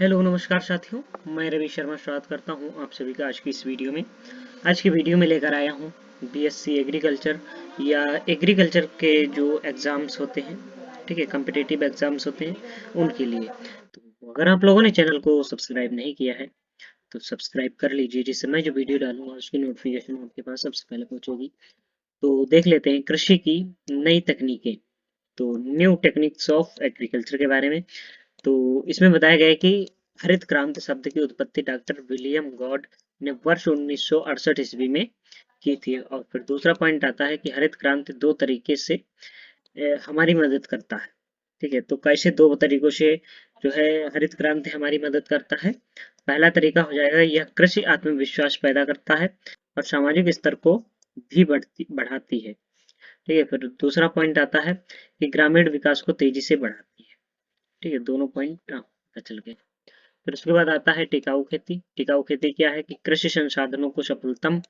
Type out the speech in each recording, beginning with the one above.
Hello नमस्कार साथियों। मैं रवि शर्मा स्वागत करता हूं आप सभी का आज की इस वीडियो में। आज की वीडियो में लेकर आया हूं बीएससी एग्रीकल्चर या एग्रीकल्चर के जो एग्ज़ाम्स होते हैं, ठीक है, कॉम्पिटिटिव एग्ज़ाम्स होते हैं उनके लिए। तो अगर आप लोगों ने चैनल को सब्सक्राइब नहीं किया है तो सब्सक्राइब कर लीजिए, जिससे मैं जो वीडियो डालूंगा उसकी नोटिफिकेशन आपके पास सबसे पहले पहुंचेगी। तो देख लेते हैं कृषि की नई तकनीकें, तो न्यू टेक्निक्स ऑफ एग्रीकल्चर के बारे में। तो इसमें बताया गया है कि हरित क्रांति शब्द की उत्पत्ति डॉक्टर विलियम गॉड ने वर्ष 1968 ईस्वी में की थी। और फिर दूसरा पॉइंट आता है कि हरित क्रांति दो तरीके से हमारी मदद करता है। ठीक है, तो कैसे दो तरीकों से जो है हरित क्रांति हमारी मदद करता है। पहला तरीका हो जाएगा, यह कृषि आत्मविश्वास पैदा करता है और सामाजिक स्तर को भी बढ़ाती है। ठीक है, फिर दूसरा पॉइंट आता है कि ग्रामीण विकास को तेजी से बढ़ाती है। ठीक है, दोनों पॉइंट पता चल गए। फिर उसके बाद आता है टिकाऊ खेती। टिकाऊ खेती क्या है कि कृषि संसाधनों को सफलतम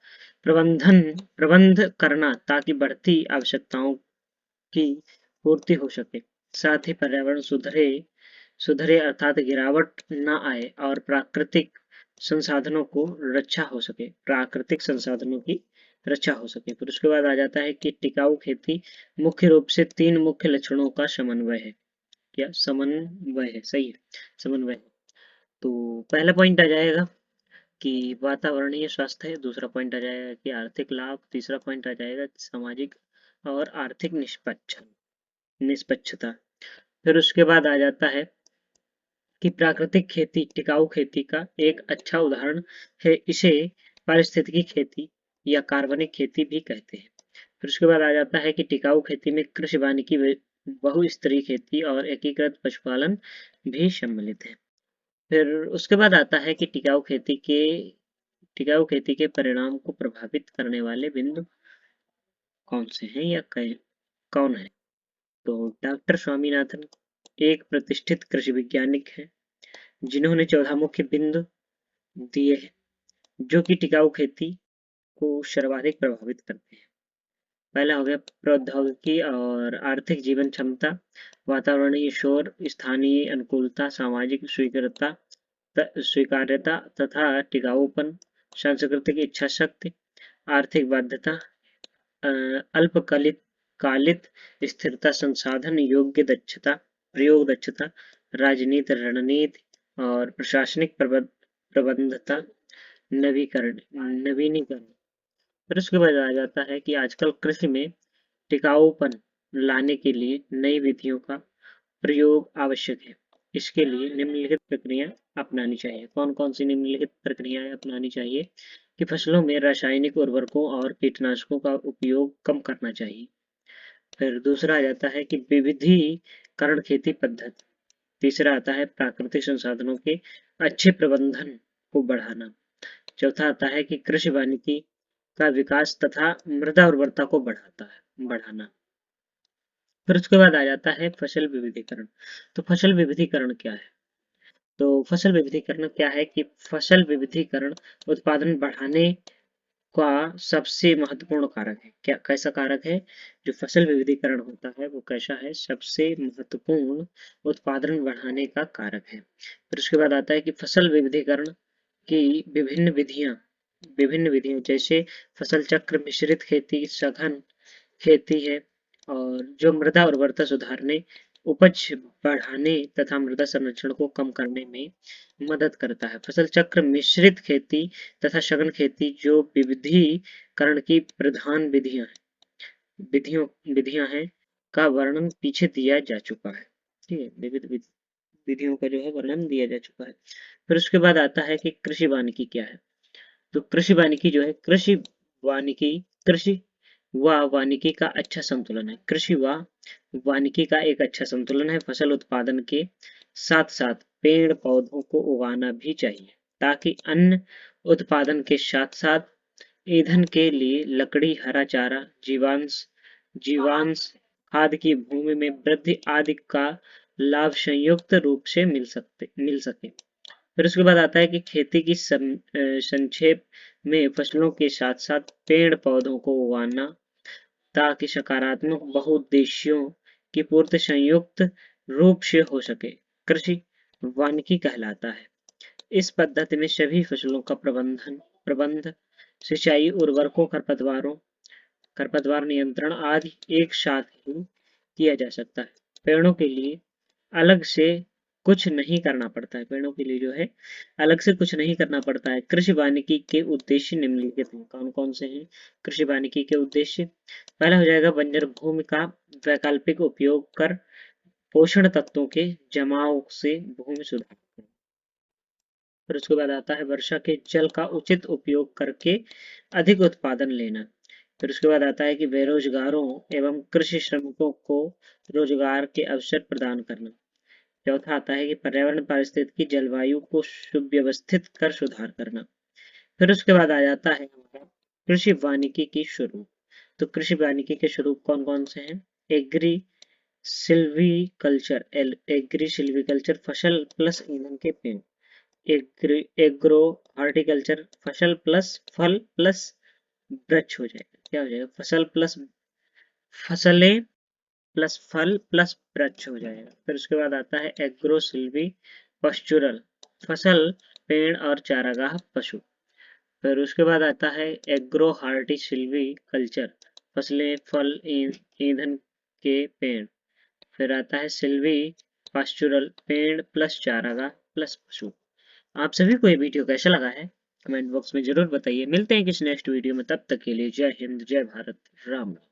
प्रबंध करना ताकि बढ़ती आवश्यकताओं की पूर्ति हो सके, साथ ही पर्यावरण सुधरे सुधरे अर्थात गिरावट न आए और प्राकृतिक संसाधनों की रक्षा हो सके। फिर उसके बाद आ जाता है कि टिकाऊ खेती मुख्य रूप से तीन मुख्य लक्षणों का समन्वय है। क्या समन्वय है? सही है, समन्वय है। तो पहला पॉइंट आ जाएगा कि वातावरणीय स्वास्थ्य है, दूसरा पॉइंट आ जाएगा कि आर्थिक लाभ, तीसरा पॉइंट आ जाएगा सामाजिक और आर्थिक निष्पक्षता। फिर उसके बाद आ जाता है कि प्राकृतिक खेती टिकाऊ खेती का एक अच्छा उदाहरण है। इसे पारिस्थितिकी खेती या कार्बनिक खेती भी कहते हैं। फिर उसके बाद आ जाता है कि टिकाऊ खेती में कृषि वानिकी बहुस्तरीय खेती और एकीकृत पशुपालन भी सम्मिलित है। फिर उसके बाद आता है कि टिकाऊ खेती के परिणाम को प्रभावित करने वाले बिंदु कौन से हैं या कौन है। तो डॉक्टर स्वामीनाथन एक प्रतिष्ठित कृषि वैज्ञानिक हैं, जिन्होंने 14 मुख्य बिंदु दिए हैं जो कि टिकाऊ खेती को सर्वाधिक प्रभावित करते हैं। पहला हो गया प्रौद्योगिकी और आर्थिक जीवन क्षमता, वातावरणीय शोर, स्थानीय अनुकूलता, सामाजिक स्वीकार्यता तथा टिकाऊपन, सांस्कृतिक इच्छा शक्ति, आर्थिक बाध्यता, अल्पकालिक कालिक स्थिरता, संसाधन योग्य दक्षता, प्रयोग दक्षता, राजनीति रणनीति और प्रशासनिक प्रबंधता, नवीनीकरण। फिर उसके बाद आ जाता है कि आजकल कृषि में टिकाऊपन लाने के लिए नई विधियों का प्रयोग आवश्यक है। इसके लिए निम्नलिखित प्रक्रिया अपनानी चाहिए। कौन कौन सी निम्नलिखित प्रक्रियाएं अपनानी चाहिए कि फसलों में रासायनिक उर्वरकों और कीटनाशकों का उपयोग कम करना चाहिए। फिर दूसरा आ जाता है कि विविधीकरण खेती पद्धति। तीसरा आता है प्राकृतिक संसाधनों के अच्छे प्रबंधन को बढ़ाना। चौथा आता है कि कृषि वानिकी का विकास तथा मृदा उर्वरता को बढ़ाना। फिर उसके बाद आ जाता है फसल विविधीकरण। तो फसल विविधीकरण क्या है? तो फसल विविधीकरण क्या है कि फसल विविधीकरण उत्पादन बढ़ाने का सबसे महत्वपूर्ण कारक है। क्या कैसा कारक है? जो फसल विविधीकरण होता है वो कैसा है? सबसे महत्वपूर्ण उत्पादन बढ़ाने का कारक है। फिर उसके बाद आता है कि फसल विविधीकरण की विभिन्न विधियां जैसे फसल चक्र, मिश्रित खेती, सघन खेती है, और जो मृदा उर्वरता सुधारने, उपज बढ़ाने तथा मृदा संरक्षण को कम करने में मदद करता है। फसल चक्र, मिश्रित खेती तथा सघन खेती जो विविधीकरण की प्रधान विधियां हैं का वर्णन पीछे दिया जा चुका है। ठीक है, विविध विधियों का जो है वर्णन दिया जा चुका है। फिर उसके बाद आता है कि कृषि वानिकी क्या है। तो कृषि वानिकी जो है, कृषि व वानिकी का अच्छा संतुलन है। कृषि व वानिकी का एक अच्छा संतुलन है। फसल उत्पादन के साथ साथ पेड़ पौधों को उगाना भी चाहिए ताकि अन्न उत्पादन के साथ साथ ईंधन के लिए लकड़ी, हरा चारा, जीवांश खाद की भूमि में वृद्धि आदि का लाभ संयुक्त रूप से मिल सके। फिर उसके बाद आता है कि खेती की संक्षेप में फसलों के साथ साथ पेड़ पौधों को उगाना ताकि सकारात्मक बहुउद्देश्यों की पूर्ति संयुक्त रूप से हो सके। कृषि वानिकी कहलाता है। इस पद्धति में सभी फसलों का प्रबंध, सिंचाई, उर्वरकों, खरपतवार नियंत्रण आदि एक साथ ही किया जा सकता है। पेड़ों के लिए अलग से कुछ नहीं करना पड़ता है। पेड़ों के लिए जो है अलग से कुछ नहीं करना पड़ता है। कृषि वानिकी के उद्देश्य निम्नलिखित हैं। कौन कौन से हैं कृषि वानिकी के उद्देश्य? पहला हो जाएगा बंजर भूमि का वैकल्पिक उपयोग कर पोषण तत्वों के जमाव से भूमि सुधार। फिर उसके बाद आता है वर्षा के जल का उचित उपयोग करके अधिक उत्पादन लेना। फिर उसके बाद आता है कि बेरोजगारों एवं कृषि श्रमिकों को रोजगार के अवसर प्रदान करना। चौथा आता है कि पर्यावरण पारिस्थितिकी जलवायु को सुव्यवस्थित कर सुधार करना। फिर उसके बाद आ जाता है हमारा कृषि वानिकी की स्वरूप। तो कृषि वानिकी के स्वरूप कौन कौन से हैं? एग्री सिल्वीकल्चर, एग्री सिल्वीकल्चर फसल प्लस ईंधन के पेड़। एग्रो हॉर्टिकल्चर फसल प्लस फल प्लस वृक्ष हो जाएगा। क्या हो जाएगा? फसलें प्लस फल प्लस वृक्ष हो जाएगा। फिर उसके बाद आता है एग्रो सिल्वी पश्चुरल, फसल, पेड़ और चारागाह पशु। फिर उसके बाद आता है एग्रो हार्टी सिल्वी कल्चर, फसलें, फल, ईंधन के पेड़। फिर आता है सिल्वी पास्चुरल, पेड़ प्लस चारागाह प्लस पशु। आप सभी को ये वीडियो कैसा लगा है कमेंट बॉक्स में जरूर बताइए। मिलते हैं किसी नेक्स्ट वीडियो में, तब तक के लिए जय हिंद, जय भारत, राम राम।